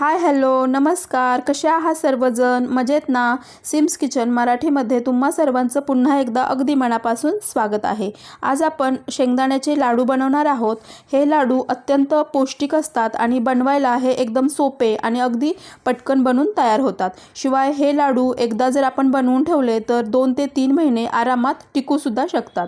Hi hello नमस्कार, कसे आहात सर्वजण? मजेत ना? सिम्स किचन मराठीमध्ये तुम्हा सर्वांचं पुन्हा एकदा अगदी मनापासून स्वागत आहे। आज आपण शेंगदाण्याचे लाडू बनवणार आहोत। हे लाडू अत्यंत पौष्टिक असतात आणि बनवायला हे एकदम सोपे आणि अगदी पटकन बनून तयार होतात। शिवाय हे लाडू एकदा जर आपण बनवून ठेवले तर 2 ते 3 महिने आरामात टिकू सुद्धा शकतात।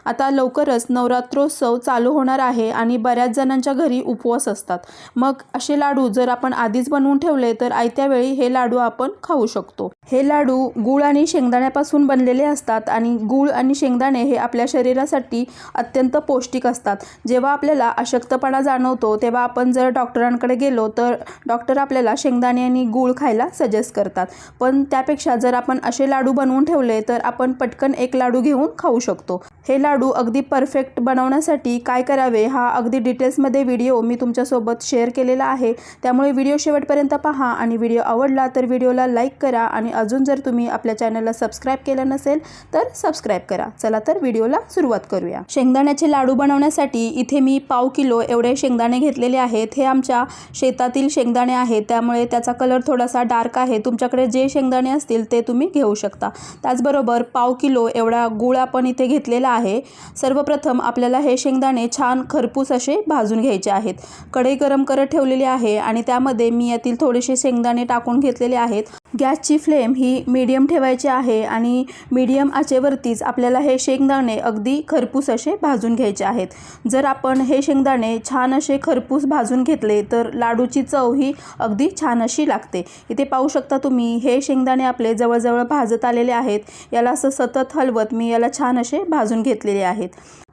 आता लवकरच नवरात्रोत्सव चालू होणार आहे आणि बऱ्याच जणांच्या घरी उपवास असतात। मग असे लाडू जर आपण आधीच बनवून ठेवले तर आयत्या वेळी हे लाडू आपण खाऊ शकतो। हे लाडू गूळ आणि शेंगदाण्यापासून बनलेले असतात आणि गूळ आणि शेंगदाणे हे आपल्या शरीरासाठी अत्यंत पौष्टिक असतात। जेव्हा आपल्याला अशक्तपणा जाणवतो तेव्हा आपण जर डॉक्टरांकडे गेलो तर डॉक्टर आपल्याला शेंगदाणे आणि गूळ खायला सजेस्ट करतात। पण त्यापेक्षा जर आपण असे लाडू बनवून ठेवले तर आपण पटकन एक लाडू घेऊन खाऊ शकतो। हे लाडू अगदी परफेक्ट बनवण्यासाठी काय करावे हा अगदी डिटेल्समध्ये व्हिडिओ मी तुमच्यासोबत शेअर केलेला आहे। त्यामुळे व्हिडिओ शेवटपर्यंत पहा आणि व्हिडिओ आवडला तर व्हिडिओला लाईक करा आणि अजून जर तुम्ही आपल्या चॅनलला सबस्क्राईब केलं नसेल तर सबस्क्राईब करा। चला तर व्हिडिओला सुरुवात करूया। शेंगदाण्याचे लाडू बनवण्यासाठी इथे मी पाव किलो एवढे शेंगदाणे घेतलेले आहेत। हे आमच्या शेतातील शेंगदाणे आहेत, त्यामुळे त्याचा कलर थोडासा डार्क आहे। तुमच्याकडे जे शेंगदाणे असतील ते तुम्ही घेऊ शकता। त्याचबरोबर पाव किलो एवढा गूळ आपण इथे घेतलेला आहे। सर्वप्रथम आपल्याला हे शेंगदाणे छान खरपूस असे भाजून घ्यायचे आहेत। कढई गरम करत ठेवलेली आहे आणि त्यामध्ये मी यातील थोडेसे शेंगदाणे टाकून घेतलेले आहेत। गॅसची फ्लेम ही मीडियम ठेवायची आहे आणि मीडियम आचेवरतीच आपल्याला हे शेंगदाणे अगदी खरपूस असे भाजून घ्यायचे आहेत। जर आपण हे शेंगदाणे छान असे खरपूस भाजून घेतले तर लाडूची चव ही अगदी छान अशी लागते। इथे पाहू शकता तुम्ही हे शेंगदाणे आपले जवळजवळ भाजत आलेले आहेत। याला असं सतत हलवत मी याला छान असे भाजून घेतलेले आहेत।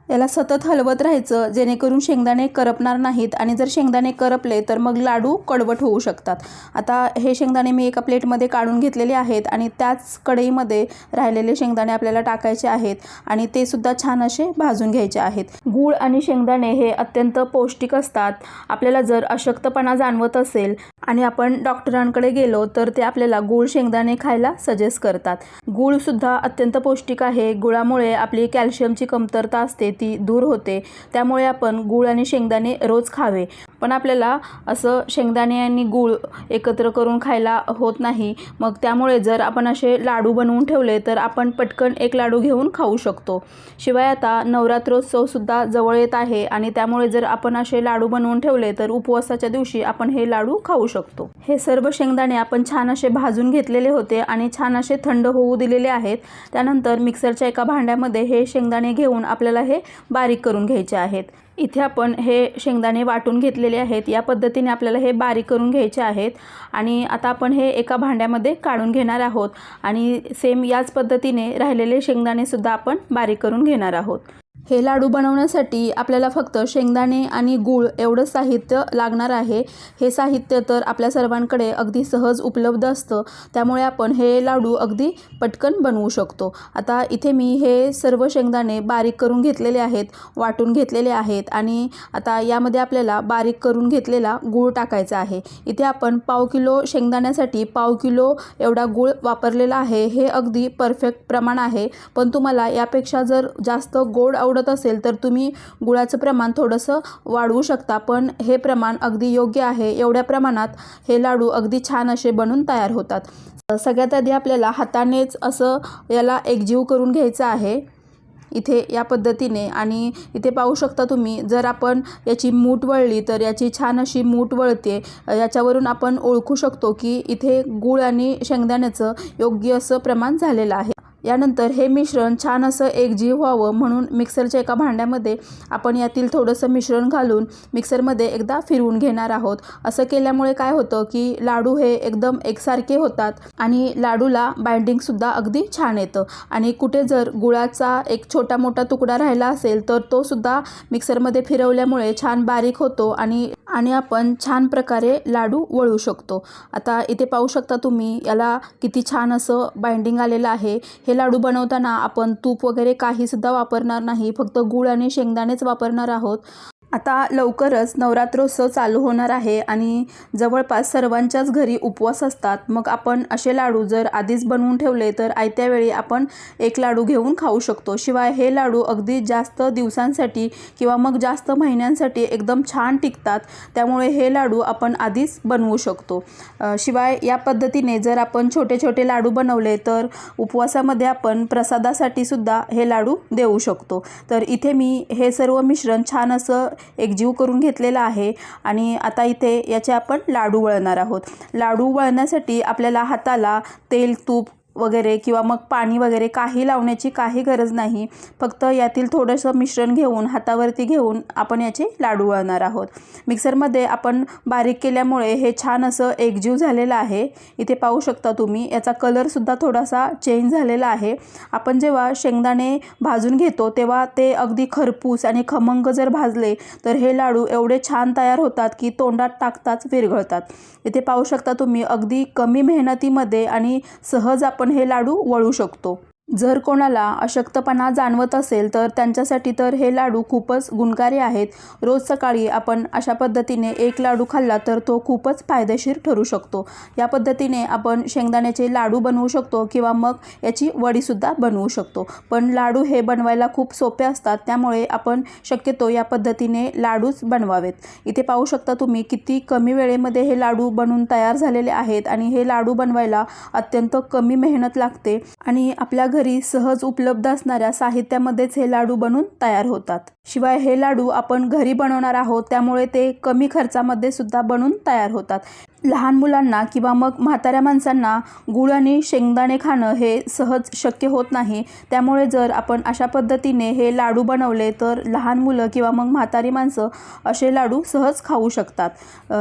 याला सतत हलवत राहायचं जेणेकरून शेंगदाणे करपणार नाहीत आणि जर शेंगदाणे करपले तर मग लाडू कडवट होऊ शकतात। आता हे शेंगदाणे मी एका प्लेटमध्ये काढून घेतलेले आहेत आणि त्याच कढईमध्ये राहिलेले शेंगदाणे आपल्याला टाकायचे आहेत आणि ते सुद्धा छान असे भाजून घ्यायचे आहेत। गूळ आणि शेंगदाणे हे अत्यंत पौष्टिक असतात। आपल्याला जर अशक्तपणा जाणवत असेल आणि आपण डॉक्टरांकडे गेलो तर ते आपल्याला गूळ शेंगदाणे खायला सजेस्ट करतात। गूळ सुद्धा अत्यंत पौष्टिक आहे। गुळामुळे आपली कॅल्शियमची कमतरता असते ती दूर होते, त्यामुळे आपण गूळ आणि शेंगदाणे रोज खावे। पण आपल्याला असं शेंगदाणे आणि गूळ एकत्र करून खायला होत नाही, मग त्यामुळे जर आपण असे लाडू बनवून ठेवले तर आपण पटकन एक लाडू घेऊन खाऊ शकतो। शिवाय आता नवरात्रोत्सव सुद्धा जवळ येत आहे आणि त्यामुळे जर आपण असे लाडू बनवून ठेवले तर उपवासाच्या दिवशी आपण हे लाडू खाऊ शकतो। हे सर्व शेंगदाणे आपण छान असे भाजून घेतलेले होते आणि छान असे थंड होऊ दिलेले आहेत। त्यानंतर मिक्सरच्या एका भांड्यामध्ये हे शेंगदाणे घेऊन आपल्याला हे बारीक करून घ्यायचे आहेत। इथे आपण हे शेंगदाणे वाटून घेतलेले आहेत। या पद्धतीने आपल्याला हे बारीक करून घ्यायचे आहेत आणि आता आपण हे एका भांड्यामध्ये काढून घेणार आहोत आणि सेम याच पद्धतीने राहिलेले शेंगदाणे सुद्धा आपण बारीक करून घेणार आहोत। हे लाडू बनवण्यासाठी आपल्याला फक्त शेंगदाणे आणि गूळ एवढं साहित्य लागणार आहे। हे साहित्य तर आपल्या सर्वांकडे अगदी सहज उपलब्ध असतं, त्यामुळे आपण हे लाडू अगदी पटकन बनवू शकतो। आता इथे मी हे सर्व शेंगदाणे बारीक करून घेतलेले आहेत, वाटून घेतलेले आहेत आणि आता यामध्ये आपल्याला बारीक करून घेतलेला गूळ टाकायचा आहे। इथे आपण पाव किलो शेंगदाण्यासाठी पाव किलो एवढा गूळ वापरलेला आहे। हे अगदी परफेक्ट प्रमाण आहे, पण तुम्हाला यापेक्षा जर जास्त गोड आवडत असेल तर तुम्ही गुळाचं प्रमाण थोडंसं वाढवू शकता, पण हे प्रमाण अगदी योग्य आहे। एवढ्या प्रमाणात हे लाडू अगदी छान असे बनून तयार होतात। सगळ्यात आधी आपल्याला हातानेच असं याला एकजीव करून घ्यायचं आहे इथे या पद्धतीने। आणि इथे पाहू शकता तुम्ही जर आपण याची मूठ वळली तर याची छान अशी मूठ वळते। याच्यावरून आपण ओळखू शकतो की इथे गूळ आणि शेंगदाण्याचं योग्य असं प्रमाण झालेलं आहे। यानंतर हे मिश्रण छान असं एकजीव व्हावं म्हणून मिक्सरच्या एका भांड्यामध्ये आपण यातील थोडंसं मिश्रण घालून मिक्सरमध्ये एकदा फिरवून घेणार आहोत। असं केल्यामुळे काय होतं की लाडू हे एकदम एकसारखे होतात आणि लाडूला बाइंडिंगसुद्धा अगदी छान येतं। आणि कुठे जर गुळाचा एक छोटा मोठा तुकडा राहिला असेल तर तो सुद्धा मिक्सरमध्ये फिरवल्यामुळे छान बारीक होतो आणि आपण छान प्रकारे लाडू वळू शकतो। आता इथे पाहू शकता तुम्ही याला किती छान असं बाइंडिंग आलेलं आहे। हे लाडू बनवताना आपण तूप वगैरे काही सुद्धा वापरणार नाही, फक्त गूळ आणि शेंगदाणेच वापरणार आहोत। आता लवकरच नवरात्रोत्सव चालू होणार आहे आणि जवळपास सर्वांच्याच घरी उपवास असतात. मग आपण असे लाडू जर आधीच बनवून ठेवले तर आयत्या वेळी आपण एक लाडू घेऊन खाऊ शकतो. शिवाय हे लाडू अगदी जास्त दिवसांसाठी किंवा मग जास्त महिन्यांसाठी एकदम छान टिकतात. त्यामुळे हे लाडू आपण आधीच बनवू शकतो. शिवाय या पद्धतीने जर आपण छोटे छोटे लाडू बनवले तर उपवासामध्ये आपण प्रसादासाठी सुद्धा हे लाडू देऊ शकतो. तर इथे मी हे सर्व मिश्रण छान असं एकजीव करून घेतलेला आहे आणि आता इथे याचे आपण लाडू वळणार आहोत. लाडू वळण्यासाठी आपल्याला हाताला तेल, तूप वगैरे किंवा मग पाणी वगैरे काही लावण्याची काही गरज नाही. फक्त यातील थोडंसं मिश्रण घेऊन हातावरती घेऊन आपण याचे लाडू वळणार आहोत. मिक्सरमध्ये आपण बारीक केल्यामुळे हे छान असं एकजीव झालेलं आहे. इथे पाहू शकता तुम्ही याचा कलरसुद्धा थोडासा चेंज झालेला आहे. आपण जेव्हा शेंगदाणे भाजून घेतो तेव्हा ते अगदी खरपूस आणि खमंग जर भाजले तर हे लाडू एवढे छान तयार होतात की तोंडात टाकताच विरघळतात. इथे पाहू शकता तुम्ही अगदी कमी मेहनतीमध्ये आणि सहज आपण हे लाडू वळू शकतो. जर कोणाला अशक्तपणा जाणवत असेल तर त्यांच्यासाठी तर हे लाडू खूपच गुणकारी आहेत. रोज सकाळी आपण अशा पद्धतीने एक लाडू खाल्ला तर तो खूपच फायदेशीर ठरू शकतो. या पद्धतीने आपण शेंगदाण्याचे लाडू बनवू शकतो किंवा मग याची वडीसुद्धा बनवू शकतो. पण लाडू हे बनवायला खूप सोपे असतात, त्यामुळे आपण शक्यतो या पद्धतीने लाडूच बनवावेत. इथे पाहू शकता तुम्ही किती कमी वेळेमध्ये हे लाडू बनून तयार झालेले आहेत आणि हे लाडू बनवायला अत्यंत कमी मेहनत लागते आणि आपल्या घरी सहज उपलब्ध असणाऱ्या साहित्यामध्येच हे लाडू बनून तयार होतात. शिवाय हे लाडू आपण घरी बनवणार आहोत, त्यामुळे ते कमी खर्चामध्ये सुद्धा बनून तयार होतात. लहान मुलांना किंवा मग म्हाताऱ्या माणसांना गूळ आणि शेंगदाणे खाणं हे सहज शक्य होत नाही. त्यामुळे जर आपण अशा पद्धतीने हे लाडू बनवले तर लहान मुलं किंवा मग म्हातारी माणसं असे लाडू सहज खाऊ शकतात.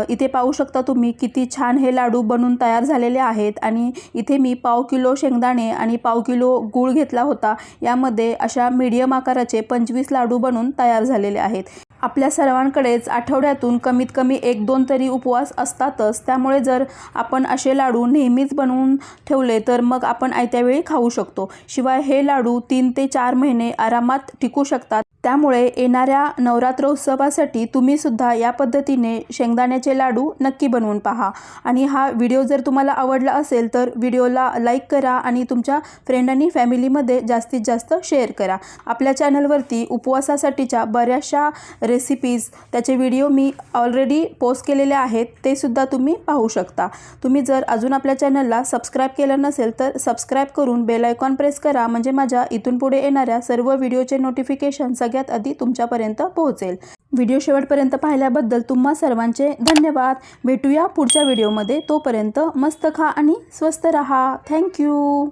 इथे पाहू शकता तुम्ही किती छान हे लाडू बनून तयार झालेले आहेत आणि इथे मी 1/2 किलो शेंगदाणे आणि 1/2 किलो गूळ घेतला होता. यामध्ये अशा मीडियम आकाराचे 25 लाडू बनून तयार झालेले आहेत. आपल्या सर्वांकडेच आठवड्यातून कमीत कमी 1-2 तरी उपवास असतातच. त्यामुळे जर आपण असे लाडू नेहमीच बनवून ठेवले तर मग आपण आयत्या वेळी खाऊ शकतो. शिवाय हे लाडू 3 ते 4 महिने आरामात टिकू शकतात. त्यामुळे येणाऱ्या नवरात्रोत्सवासाठी तुम्ही सुद्धा या पद्धतीने शेंगदाण्याचे लाडू नक्की बनवून पहा. आणि हा व्हिडिओ जर तुम्हाला आवडला असेल तर व्हिडिओला लाईक करा आणि तुमच्या फ्रेंड आणि फॅमिलीमध्ये जास्तीत जास्त शेअर करा. आपल्या चॅनलवरती उपवासासाठीच्या बऱ्याचशा रेसिपीज त्याचे व्हिडिओ मी ऑलरेडी पोस्ट केलेले आहेत, ते सुद्धा तुम्ही पाहू शकता. तुम्ही जर अजून आपल्या चॅनलला सबस्क्राईब केलं नसेल तर सबस्क्राईब करून बेल आयकॉन प्रेस करा, म्हणजे माझ्या इथून पुढे येणाऱ्या सर्व व्हिडिओचे नोटिफिकेशन सगळ्यात आधी तुमच्यापर्यंत पोहोचेल. व्हिडिओ शेवटपर्यंत पाहिल्याबद्दल तुम्हा सर्वांचे धन्यवाद. भेटूया पुढच्या व्हिडिओमध्ये. तोपर्यंत मस्त खा आणि स्वस्त रहा. थँक्यू.